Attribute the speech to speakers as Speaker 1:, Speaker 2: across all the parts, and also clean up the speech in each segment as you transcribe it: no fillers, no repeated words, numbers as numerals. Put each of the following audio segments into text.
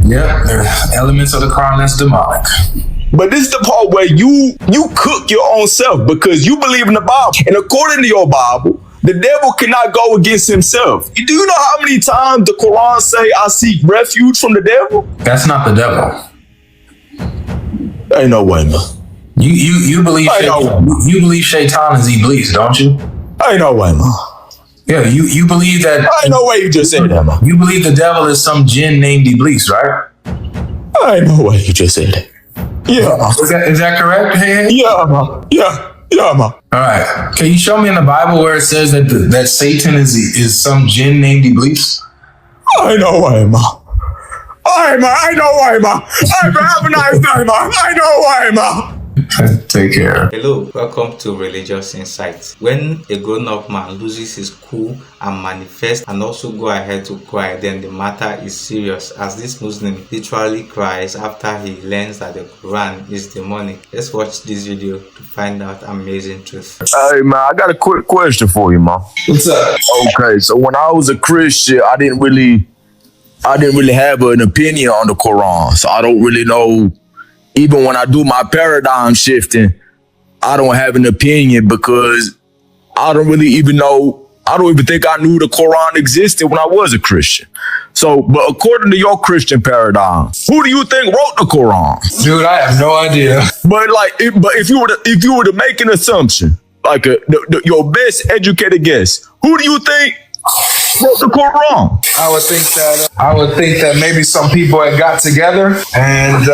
Speaker 1: Yeah, there are elements of the Quran that's demonic.
Speaker 2: But this is the part where you cook your own self because you believe in the Bible. And according to your Bible, the devil cannot go against himself. Do you know how many times the Quran say, I seek refuge from the devil?
Speaker 1: That's not the devil.
Speaker 2: Ain't no way, man.
Speaker 1: You believe you believe Shaitan is Iblis, don't you?
Speaker 2: Ain't no way, man.
Speaker 1: Yeah, you believe that.
Speaker 2: Ain't no way you just said that, man.
Speaker 1: You believe the devil is some jinn named Iblis, right?
Speaker 2: Ain't no way you just said that. Yeah.
Speaker 1: Is that correct? Hey?
Speaker 2: Yeah, man. Yeah, man.
Speaker 1: All right. Can you show me in the Bible where it says that Satan is some jinn named Iblis?
Speaker 2: Ain't no way, man. Ain't no way, man. Have a nice day, man. Ain't no way, man.
Speaker 1: Take care.
Speaker 3: Hello, welcome to Religious Insights. When a grown-up man loses his cool and manifests and also go ahead to cry, then the matter is serious, as this Muslim literally cries after he learns that the Quran is demonic. Let's watch this video to find out amazing truth.
Speaker 2: Hey, man, I got a quick question for you, man.
Speaker 1: What's up?
Speaker 2: Okay, so when I was a Christian, I didn't really have an opinion on the Quran, so I don't really know. Even when I do my paradigm shifting, I don't have an opinion because I don't really even know. I don't even think I knew the Quran existed when I was a Christian. So, but according to your Christian paradigm, who do you think wrote the Quran?
Speaker 1: Dude, I have no idea.
Speaker 2: But if you were to make an assumption, like your best educated guess, who do you think wrote the Quran?
Speaker 1: I would think that maybe some people had got together and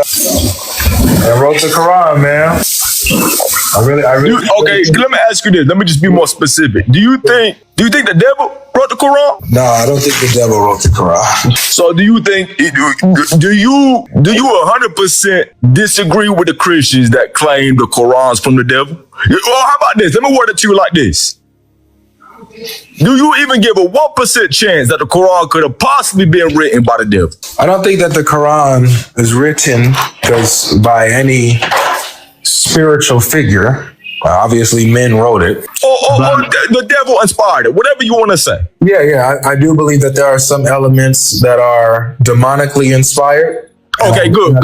Speaker 1: wrote the Quran, man.
Speaker 2: Okay, let me ask you this. Let me just be more specific. Do you think the devil wrote the Quran?
Speaker 1: No, I don't think the devil wrote the Quran.
Speaker 2: So do you think do you 100% disagree with the Christians that claim the Quran's from the devil? Well, how about this? Let me word it to you like this. Do you even give a 1% chance that the Quran could have possibly been written by the devil?
Speaker 1: I don't think that the Quran is written by any spiritual figure. Obviously, men wrote it.
Speaker 2: Or the devil inspired it, whatever you want to say.
Speaker 1: Yeah. I do believe that there are some elements that are demonically inspired.
Speaker 2: Okay, good.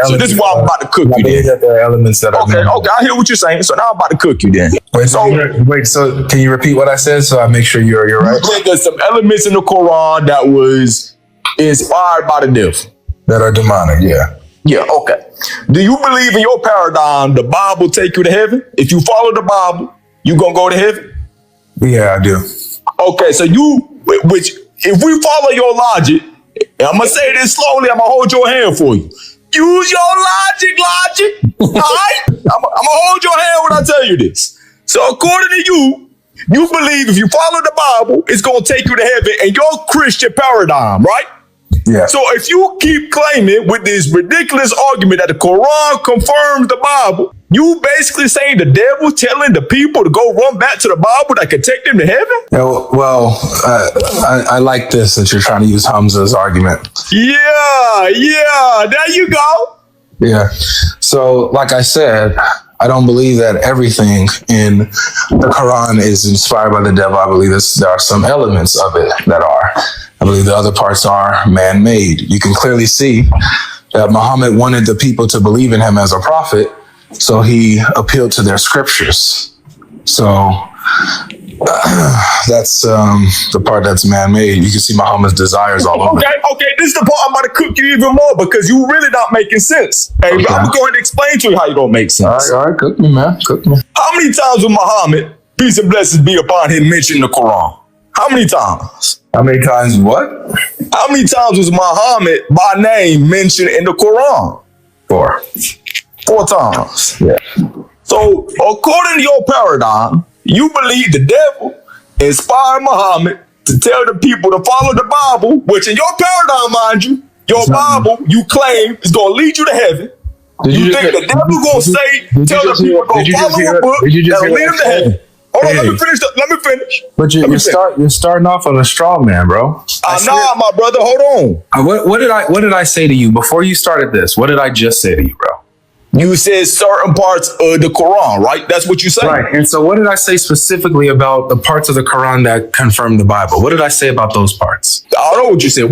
Speaker 2: So this is why I'm about to cook you then.
Speaker 1: That there are elements that are...
Speaker 2: Okay, I hear what you're saying. So now I'm about to cook you then.
Speaker 1: So can you repeat what I said so I make sure you're right?
Speaker 2: You think there's some elements in the Quran that was inspired by the devil?
Speaker 1: That are demonic, yeah.
Speaker 2: Yeah, okay. Do you believe in your paradigm the Bible take you to heaven? If you follow the Bible, you gonna go to heaven?
Speaker 1: Yeah, I do.
Speaker 2: Okay, so if we follow your logic, and I'm gonna say this slowly, I'm gonna hold your hand for you. Use your logic. All right? I'm gonna hold your hand when I tell you this. So according to you believe if you follow the Bible, it's gonna take you to heaven in your Christian paradigm, right?
Speaker 1: Yeah.
Speaker 2: So if you keep claiming with this ridiculous argument that the Quran confirms the Bible, you basically saying the devil telling the people to go run back to the Bible that could take them to heaven?
Speaker 1: Well, I like this that you're trying to use Hamza's argument.
Speaker 2: Yeah, there you go.
Speaker 1: Yeah. So, like I said, I don't believe that everything in the Quran is inspired by the devil. I believe there are some elements of it that are. I believe the other parts are man-made. You can clearly see that Muhammad wanted the people to believe in him as a prophet, so he appealed to their scriptures. So that's the part that's man-made. You can see Muhammad's desires all over.
Speaker 2: Okay, this is the part I'm about to cook you even more because you really not making sense. Hey, okay. I'm going to explain to you how you don't make sense.
Speaker 1: All right, cook me, man. Cook me.
Speaker 2: How many times was Muhammad, peace and blessings be upon him, mentioned the Quran? How many times?
Speaker 1: How many times what?
Speaker 2: How many times was Muhammad by name mentioned in the Quran?
Speaker 1: 4.
Speaker 2: 4 times.
Speaker 1: Yeah.
Speaker 2: So according to your paradigm, you believe the devil inspired Muhammad to tell the people to follow the Bible, which in your paradigm, mind you, your Bible, you claim is going to lead you to heaven. You think the devil going to tell the people to go follow a book that'll lead them to heaven? Hold on, let me finish.
Speaker 1: But you're starting off on a straw man, bro.
Speaker 2: Nah, my brother, hold on.
Speaker 1: What did I say to you before you started this? What did I just say to you, bro?
Speaker 2: You said certain parts of the Quran, right? That's what you said.
Speaker 1: Right. And so what did I say specifically about the parts of the Quran that confirm the Bible? What did I say about those parts?
Speaker 2: I don't know what you said.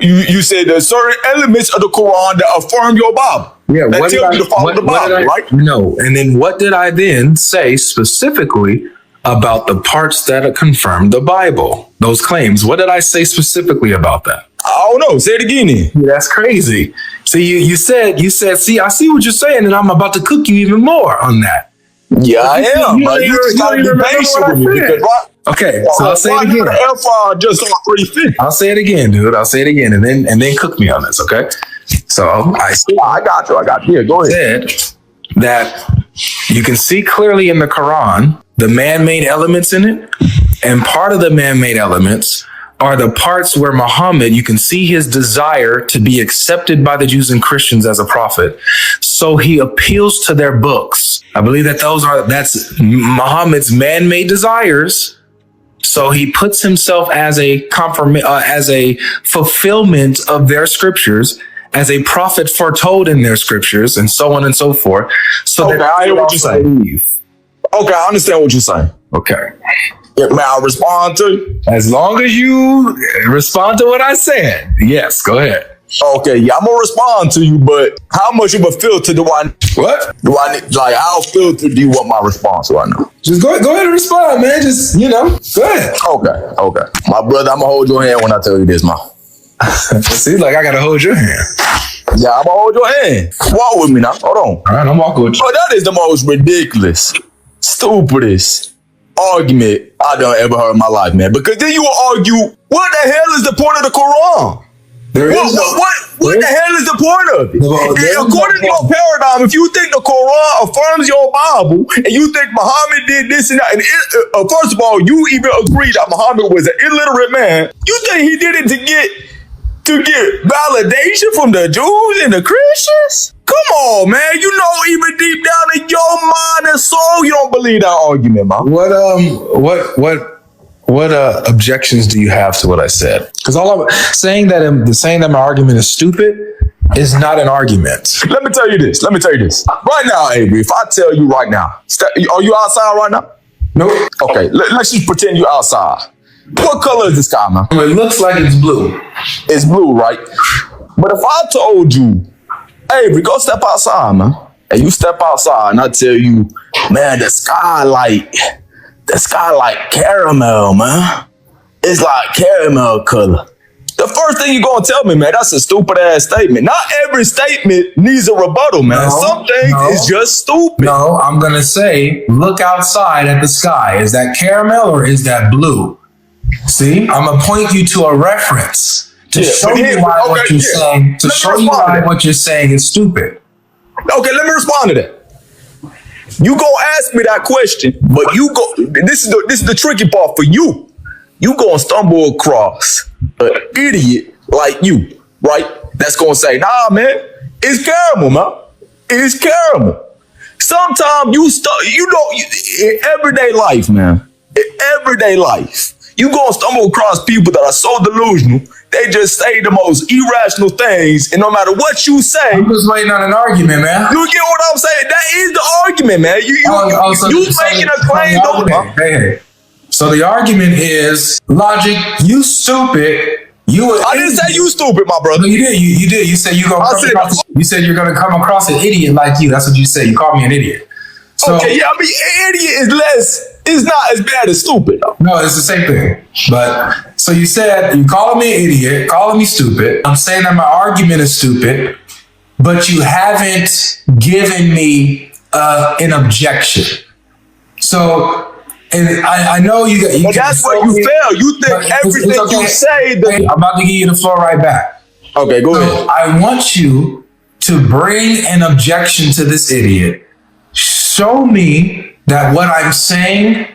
Speaker 2: You said there's certain elements of the Quran that affirm your Bible.
Speaker 1: Yeah,
Speaker 2: that tell you to follow the Bible, right?
Speaker 1: No. And then what did I then say specifically about the parts that confirm the Bible? Those claims. What did I say specifically about that?
Speaker 2: I don't know. Say it again then.
Speaker 1: Yeah, that's crazy. So you said, see, I see what you're saying, and I'm about to cook you even more on that.
Speaker 2: Yeah, I am. You just gotta be patient with me because
Speaker 1: okay, so I'll say it again. I'll say it again, dude. I'll say it again, and then cook me on this, okay? So
Speaker 2: I got you. Yeah, go ahead.
Speaker 1: Said that you can see clearly in the Quran the man-made elements in it, and part of the man-made elements are the parts where Muhammad, you can see his desire to be accepted by the Jews and Christians as a prophet. So he appeals to their books. I believe that that's Muhammad's man-made desires. So he puts himself as a fulfillment of their scriptures, as a prophet foretold in their scriptures, and so on and so forth. So
Speaker 2: okay, I hear what you're saying. Okay, I understand what you're saying.
Speaker 1: Okay.
Speaker 2: Yeah, may I respond to you?
Speaker 1: As long as you respond to what I said. Yes, go ahead.
Speaker 2: Okay, yeah, I'm gonna respond to you, but how much of a filter do I need? Like, how filtered do you want my response right now?
Speaker 1: Just go ahead and respond, man. Just, go ahead.
Speaker 2: Okay. My brother, I'm gonna hold your hand when I tell you this, man.
Speaker 1: See, like I gotta hold your hand.
Speaker 2: Yeah, I'm gonna hold your hand. Walk with me now. Hold on.
Speaker 1: All right, I'm walking with you.
Speaker 2: Oh, that is the most ridiculous, stupidest argument I done ever heard in my life, man. Because then you will argue, what the hell is the point of the Quran? What the hell is the point of it? According to your paradigm, if you think the Quran affirms your Bible and you think Muhammad did this and that, and first of all, you even agree that Muhammad was an illiterate man, you think he did it to get validation from the Jews and the Christians? Come on, man. Even deep down in your mind and soul, you don't believe that argument, man.
Speaker 1: What objections do you have to what I said? Because all I'm saying that my argument is stupid is not an argument.
Speaker 2: Let me tell you this. Right now, Avery, if I tell you right now, are you outside right now?
Speaker 1: Nope.
Speaker 2: Okay, let's just pretend you're outside. What color is the sky, man?
Speaker 1: It looks like it's blue.
Speaker 2: It's blue, right? But if I told you, Avery, go step outside, man, and you step outside and I tell you, man, the sky like caramel, man. It's like caramel color. The first thing you're gonna tell me, man, that's a stupid ass statement. Not every statement needs a rebuttal, man. Some things is just stupid.
Speaker 1: No, I'm gonna say, look outside at the sky. Is that caramel or is that blue? See, I'm gonna point you to a reference to show you why what you're saying. To show you why what you're saying is stupid.
Speaker 2: Okay, let me respond to that. You go ask me that question, but this is the tricky part for you. You gonna stumble across an idiot like you, right? That's gonna say, nah, man, it's caramel, man. It's caramel. Sometimes in everyday life, man, you gonna stumble across people that are so delusional, they just say the most irrational things, and no matter what you say,
Speaker 1: I'm just waiting on an argument, man.
Speaker 2: You get what I'm saying? That is the argument, man. You making a claim, though.
Speaker 1: Hey. So the argument is, Logic, you stupid.
Speaker 2: I didn't say you stupid, my brother.
Speaker 1: No, you did. You did. You said you said you're gonna come across an idiot like you. That's what you said. You called me an idiot. So,
Speaker 2: okay, yeah, I mean, idiot is not as bad as stupid, though.
Speaker 1: No, it's the same thing. But so you said you calling me an idiot, calling me stupid. I'm saying that my argument is stupid, but you haven't given me an objection. So. And I know you
Speaker 2: but that's where you fail. You think everything you say.
Speaker 1: I'm about to give you the floor right back.
Speaker 2: Okay, go ahead.
Speaker 1: I want you to bring an objection to this idiot. Show me that what I'm saying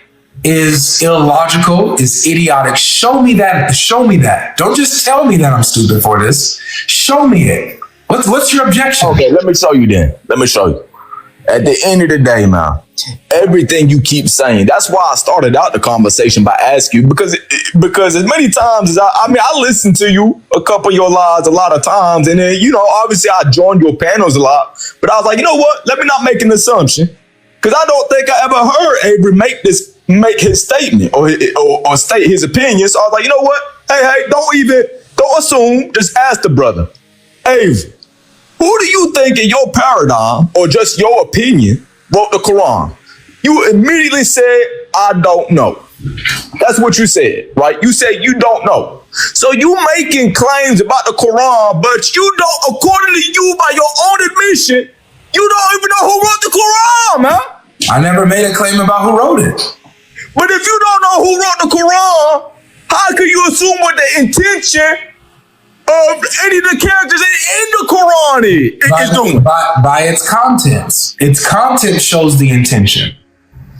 Speaker 1: is illogical, is idiotic. Show me that. Show me that. Don't just tell me that I'm stupid for this. Show me it. What's your objection?
Speaker 2: Okay, let me show you then. Let me show you. At the end of the day, man, everything you keep saying, that's why I started out the conversation by asking you, because as many times as I listen to you a couple of your lives a lot of times, and then, obviously I joined your panels a lot, but I was like, you know what? Let me not make an assumption, because I don't think I ever heard Avery make his statement or state his opinion. So I was like, you know what? Hey, don't assume, just ask the brother. Avery, who do you think in your paradigm or just your opinion wrote the Quran? You immediately said, I don't know. That's what you said, right? You said you don't know. So you making claims about the Quran, but you don't, according to you, by your own admission, you don't even know who wrote the Quran, man.
Speaker 1: I never made a claim about who wrote it.
Speaker 2: But if you don't know who wrote the Quran, how can you assume what the intention of any of the characters in the Quran is doing?
Speaker 1: By its contents. Its content shows the intention.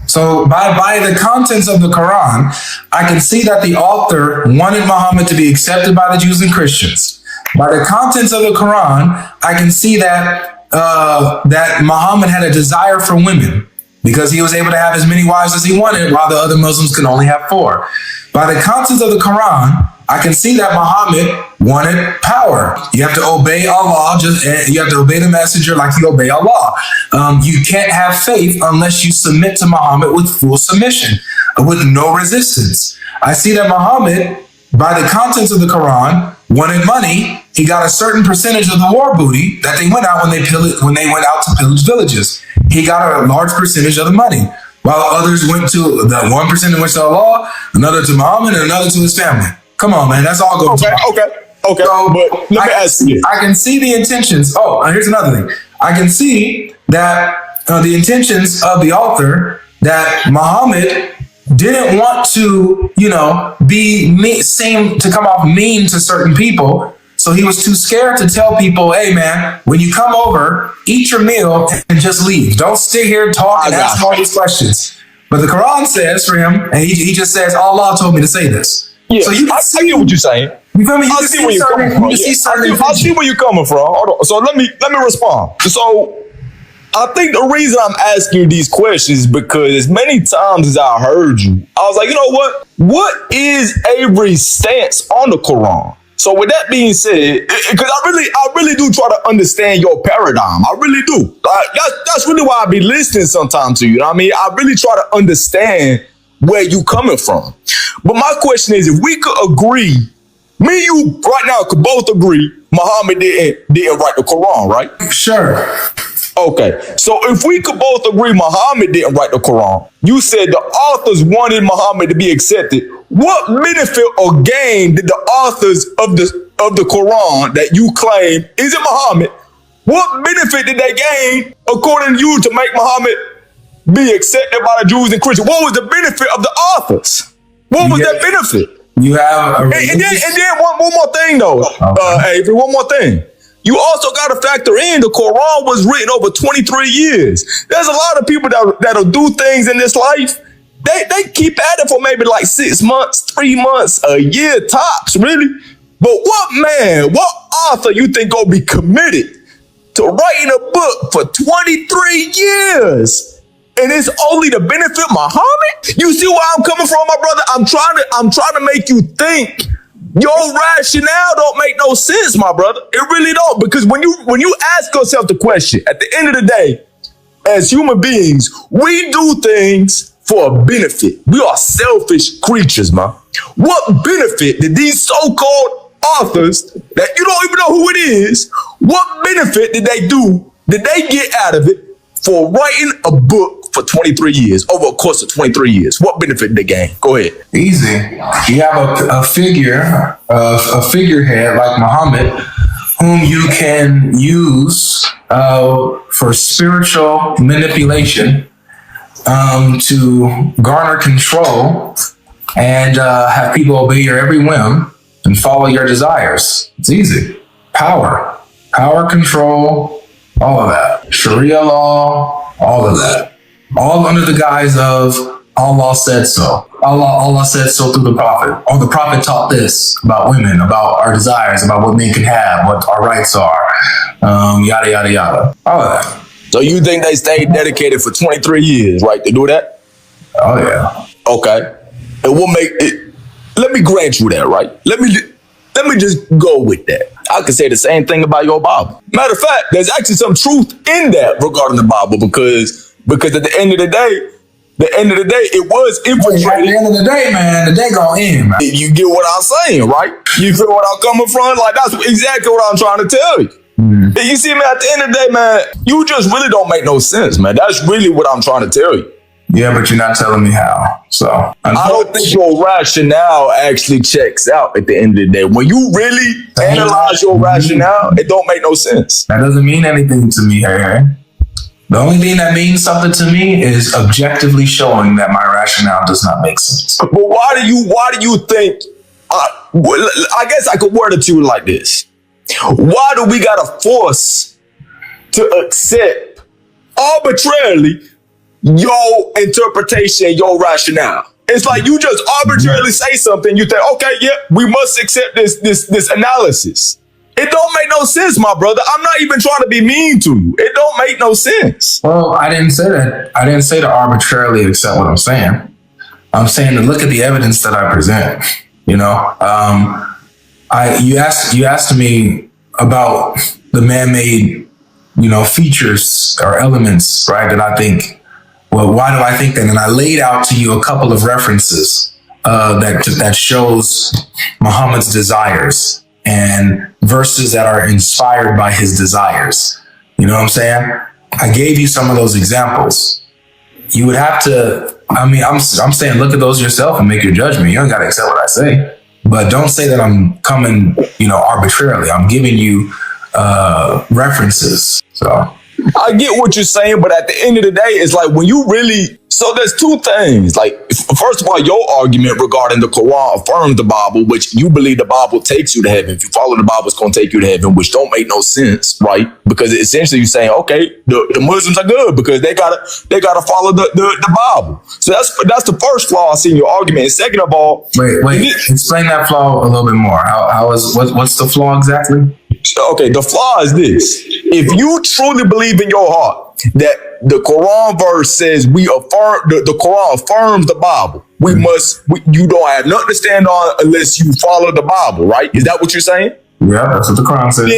Speaker 1: So by the contents of the Quran, I can see that the author wanted Muhammad to be accepted by the Jews and Christians. By the contents of the Quran, I can see that that Muhammad had a desire for women because he was able to have as many wives as he wanted, while the other Muslims could only have 4. By the contents of the Quran, I can see that Muhammad wanted power. You have to obey Allah, you have to obey the messenger like you obey Allah. You can't have faith unless you submit to Muhammad with full submission, with no resistance. I see that Muhammad, by the contents of the Quran, wanted money. He got a certain percentage of the war booty that they went out when they went out to pillage villages. He got a large percentage of the money, while others went to the 1% went to Allah, another to Muhammad, and another to his family. Come on, man, that's all good.
Speaker 2: Okay. So, but let me ask you.
Speaker 1: I can see the intentions. Oh, and here's another thing. I can see that the intentions of the author, that Muhammad didn't want to, seem to come off mean to certain people. So he was too scared to tell people, hey, man, when you come over, eat your meal and just leave. Don't sit here and talk and ask all these questions. But the Quran says for him, and he just says, Allah told me to say this.
Speaker 2: Yeah, so I get what you're saying.
Speaker 1: You feel me?
Speaker 2: I see where you're coming from. I see where you're coming from. Hold on. So let me respond. So I think the reason I'm asking you these questions is because as many times as I heard you, I was like, you know what? What is Avery's stance on the Quran? So with that being said, because I really do try to understand your paradigm. I really do. That's really why I be listening sometimes to you. You know what I mean? I really try to understand where you coming from. But my question is, if we could agree, me and you right now could both agree Muhammad didn't write the Quran, right?
Speaker 1: Sure.
Speaker 2: Okay. So if we could both agree Muhammad didn't write the Quran, you said the authors wanted Muhammad to be accepted. What benefit or gain did the authors of the Quran that you claim isn't Muhammad, what benefit did they gain according to you to make Muhammad be accepted by the Jews and Christians? What was the benefit of the authors? What was that benefit?
Speaker 1: You have
Speaker 2: and then one more thing though, Avery, one more thing. You also got to factor in the Quran was written over 23 years. There's a lot of people that'll do things in this life. They keep at it for maybe like 6 months, 3 months, a year tops, really. But what author you think gonna be committed to writing a book for 23 years? And it's only to benefit Muhammad? You see where I'm coming from, my brother? I'm trying to make you think. Your rationale don't make no sense, my brother. It really don't. Because when you ask yourself the question, at the end of the day, as human beings, we do things for a benefit. We are selfish creatures, man. What benefit did these so-called authors that you don't even know who it is, what benefit did they get out of it for writing a book for 23 years, over a course of 23 years? What benefit did they gain? Go ahead.
Speaker 1: Easy. You have a figurehead like Muhammad, whom you can use for spiritual manipulation to garner control and have people obey your every whim and follow your desires. It's easy. Power, control, all of that. Sharia law, all of that. All under the guise of Allah said so. Allah said so through the Prophet. Or the Prophet taught this about women, about our desires, about what men can have, what our rights are, yada, yada, yada. All of that.
Speaker 2: So you think they stayed dedicated for 23 years, right, to do that?
Speaker 1: Oh yeah.
Speaker 2: Okay. And we'll make it, let me grant you that, right? Let me just go with that. I could say the same thing about your Bible. Matter of fact, there's actually some truth in that regarding the Bible because at the end of the day, it was infiltrated.
Speaker 1: At the end of the day, man, the day gonna end, man.
Speaker 2: You get what I'm saying, right? You feel what I'm coming from? Like, that's exactly what I'm trying to tell you. You see, man, at the end of the day, man, you just really don't make no sense, man. That's really what I'm trying to tell you.
Speaker 1: Yeah, but you're not telling me how. So
Speaker 2: I don't think your rationale actually checks out at the end of the day. When you really analyze your rationale, it don't make no sense.
Speaker 1: That doesn't mean anything to me, Harry. The only thing that means something to me is objectively showing that my rationale does not make sense.
Speaker 2: But why do you think, I guess I could word it to you like this. Why do we gotta force to accept arbitrarily your interpretation, your rationale? It's like you just arbitrarily say something, you think, okay, yeah, we must accept this analysis. It don't make no sense, my brother. I'm not even trying to be mean to you. It don't make no sense.
Speaker 1: Well, I didn't say that. I didn't say to arbitrarily accept what I'm saying. I'm saying to look at the evidence that I present. You know, you asked me about the man-made, features or elements, right? That I think. Well, why do I think that? And I laid out to you a couple of references that shows Muhammad's desires and verses that are inspired by his desires. You know what I'm saying? I gave you some of those examples. You would have to, I'm saying look at those yourself and make your judgment. You don't got to accept what I say. But don't say that I'm coming, arbitrarily. I'm giving you references. So
Speaker 2: I get what you're saying, but at the end of the day, it's like when you really, so there's two things. Like, first of all, your argument regarding the Quran affirms the Bible, which you believe the Bible takes you to heaven. If you follow the Bible, it's going to take you to heaven, which don't make no sense, right? Because essentially you're saying, okay, the Muslims are good because they gotta follow the Bible. So that's the first flaw I see in your argument. And second of all,
Speaker 1: wait, explain that flaw a little bit more. What's the flaw exactly?
Speaker 2: Okay, the flaw is this. If you truly believe in your heart that the Quran verse says the Quran affirms the Bible, you don't have nothing to stand on unless you follow the Bible, right? Is that what you're saying?
Speaker 1: Yeah, that's what the Quran says.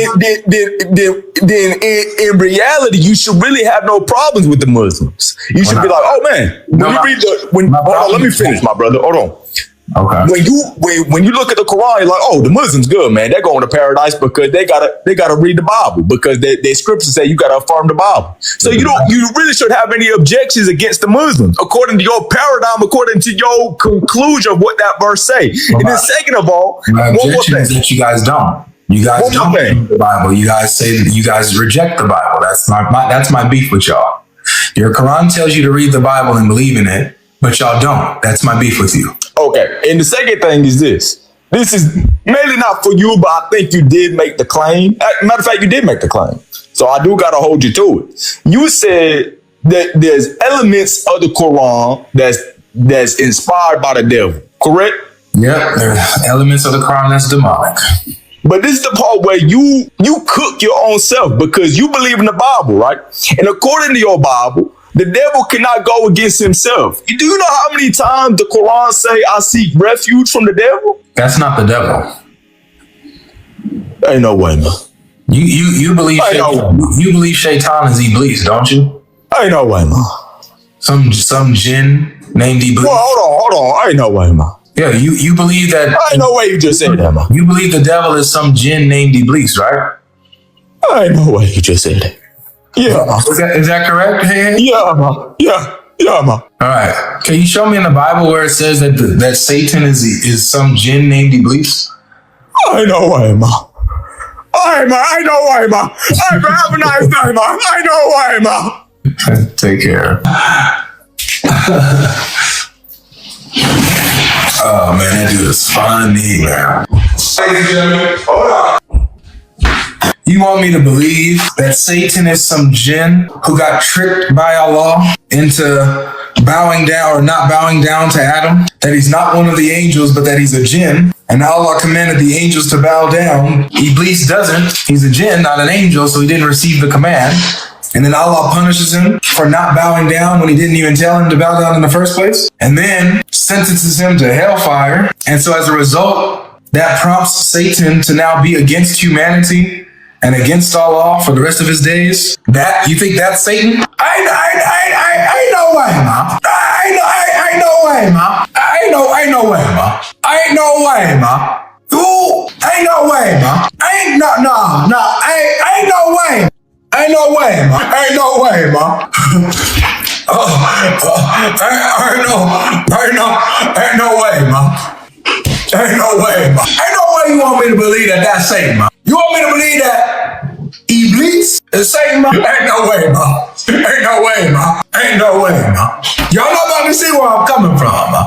Speaker 2: Then in reality, you should really have no problems with the Muslims. You should be like, oh man, hold on, let me finish, my brother. Hold on.
Speaker 1: Okay.
Speaker 2: When you look at the Quran, you're like, oh, the Muslims good, man. They're going to paradise because they gotta read the Bible because their scriptures say you gotta affirm the Bible. So you really should have any objections against the Muslims according to your paradigm, according to your conclusion of what that verse say. And then second of all,
Speaker 1: my objection is that you guys don't. You guys don't read the Bible. You guys say that you guys reject the Bible. That's my beef with y'all. Your Quran tells you to read the Bible and believe in it, but y'all don't. That's my beef with you.
Speaker 2: Okay, and the second thing is this. This is mainly not for you, but I think you did make the claim. Matter of fact, you did make the claim. So I do got to hold you to it. You said that there's elements of the Quran that's inspired by the devil, correct?
Speaker 1: Yep, there are elements of the Quran that's demonic.
Speaker 2: But this is the part where you cook your own self because you believe in the Bible, right? And according to your Bible, the devil cannot go against himself. Do you know how many times the Quran say, I seek refuge from the devil?
Speaker 1: That's not the devil.
Speaker 2: Ain't no way, man.
Speaker 1: You believe you believe Shaitan is Iblis, don't you?
Speaker 2: Ain't no way, man.
Speaker 1: Some jinn named Iblis.
Speaker 2: Well, hold on. Ain't no way, man.
Speaker 1: Yeah, you believe that.
Speaker 2: Ain't no way you just said that, man.
Speaker 1: You believe the devil is some jinn named Iblis, right?
Speaker 2: Ain't no way you just said that. Yeah.
Speaker 1: Is that correct? Hey?
Speaker 2: Yeah, man. Yeah, man.
Speaker 1: All right. Can you show me in the Bible where it says that Satan is some jinn named Iblis?
Speaker 2: Ain't no way, man. Ain't no way, man. Hey, man, have a nice day, man. Ain't no way, man.
Speaker 1: Take care. Oh, man, that dude is funny, man. Ladies and gentlemen, hold on. You want me to believe that Satan is some jinn who got tricked by Allah into bowing down or not bowing down to Adam? That he's not one of the angels, but that he's a jinn? And Allah commanded the angels to bow down. Iblis doesn't. He's a jinn, not an angel, so he didn't receive the command. And then Allah punishes him for not bowing down when he didn't even tell him to bow down in the first place. And then sentences him to hellfire. And so as a result, that prompts Satan to now be against humanity and against Allah for the rest of his days. That, you think that's Satan? Ain't no way, man. Ain't no way, man. Ain't no way, man. Ain't no way, man. Ooh, ain't no way, man. Ain't no way. Ain't no way, man. Ain't no way, man. Ain't no way, man. Ain't no way, man. Ain't no way you want me to believe that that's Satan, man. You want me to believe that Iblis is Satan, man? Ain't no way, man. Ain't no way, man. Ain't no way, man. Y'all not about to see where I'm coming from, man.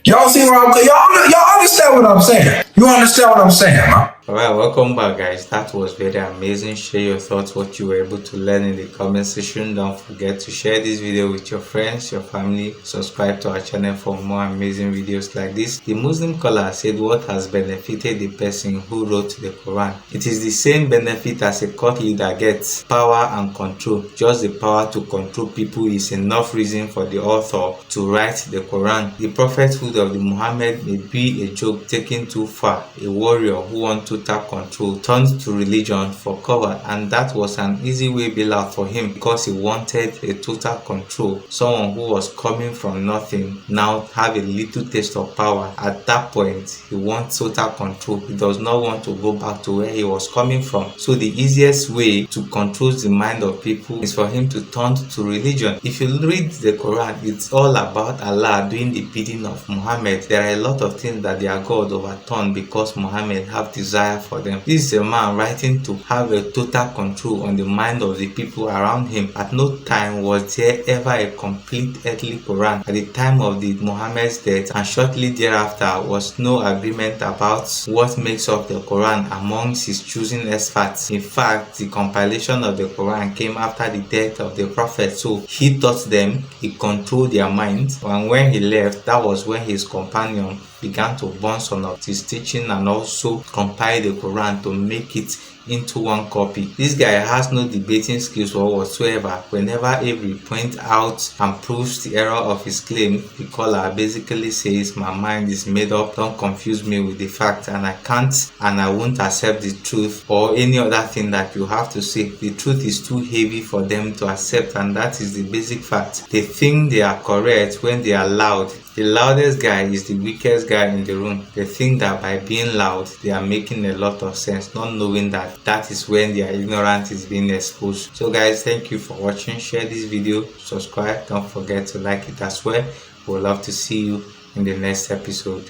Speaker 1: Y'all see where I'm coming? Y'all understand what I'm saying? You understand what I'm saying, man?
Speaker 3: Alright, welcome back, guys. That was very amazing. Share your thoughts, what you were able to learn in the comment section. Don't forget to share this video with your friends, your family. Subscribe to our channel for more amazing videos like this. The Muslim scholar said what has benefited the person who wrote the Quran. It is the same benefit as a court leader gets: power and control. Just the power to control people is enough reason for the author to write the Quran. The prophethood of the Muhammad may be a joke taken too far. A warrior who wants total control turned to religion for cover, and that was an easy way bailout for him because he wanted a total control. Someone who was coming from nothing now have a little taste of power. At that point, he wants total control. He does not want to go back to where he was coming from. So the easiest way to control the mind of people is for him to turn to religion. If you read the Quran, it's all about Allah doing the bidding of Muhammad. There are a lot of things that their God overturned because Muhammad have desire for them. This is a man writing to have a total control on the mind of the people around him. At no time was there ever a complete earthly Quran. At the time of the Muhammad's death and shortly thereafter was no agreement about what makes up the Quran amongst his chosen experts. In fact, the compilation of the Quran came after the death of the Prophet, so he taught them, he controlled their minds, and when he left, that was when his companion began to burn some of his teaching and also compile the Quran to make it into one copy. This guy has no debating skills or whatsoever. Whenever Avery points out and proves the error of his claim, the caller basically says, my mind is made up, don't confuse me with the fact, and I can't and I won't accept the truth or any other thing that you have to say. The truth is too heavy for them to accept, and that is the basic fact. They think they are correct when they are loud. The loudest guy is the weakest guy in the room. They think that by being loud, they are making a lot of sense, not knowing that that is when their ignorance is being exposed. So guys, thank you for watching. Share this video, subscribe, don't forget to like it as well. We would love to see you in the next episode.